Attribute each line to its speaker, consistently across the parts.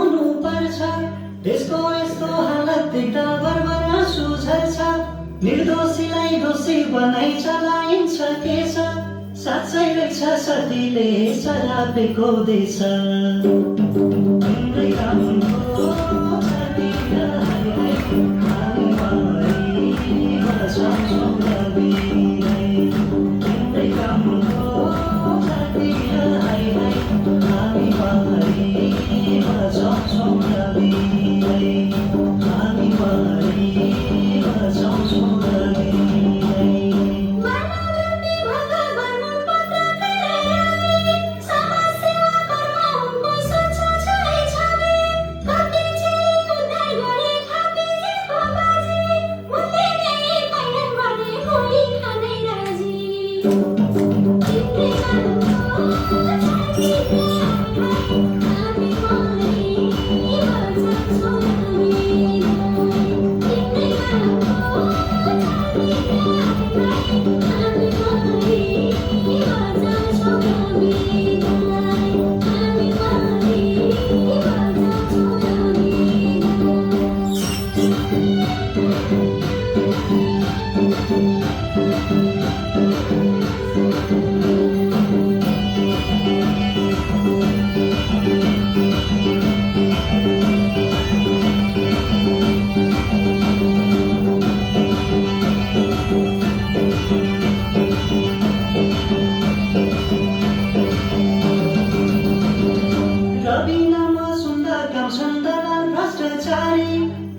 Speaker 1: आउनु पर्छ। देशको यस्तो हालत देख्दा बर्बर आँसु झर्छ। निर्दोषीलाई दोषी बनाइ चलाइन्छ केस। साँच्चै रहेछ सतीले चलापेको देश। तिम्रै काम हो छातीमा हाय हाय, हामी मरिमा सक्छौँ नबिराई। तिम्रै काम हो छातीमा हाय हाय, हामी मरिमा सक्छौँ नबिराई। हामी मरिमा सक्छौँ नबिराई।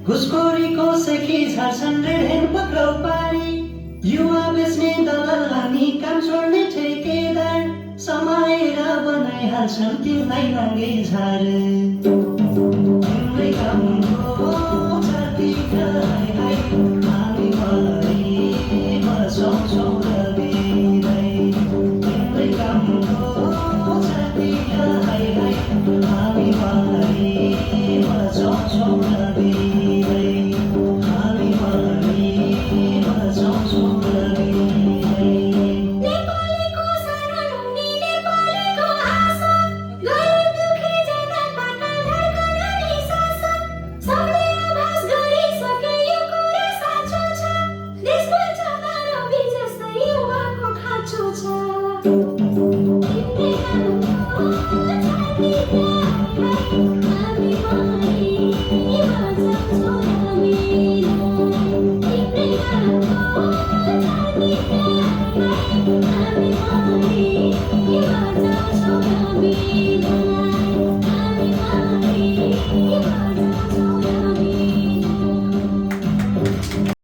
Speaker 1: घुसखोरीको सेखी झार्छन् रेड पक्राउ पारी। युवा बेच्ने दलाल हामी काम छोड्ने ठेकेदार। समाएर बनाइहाल्छन् तिनलाई नाङ्गे झार।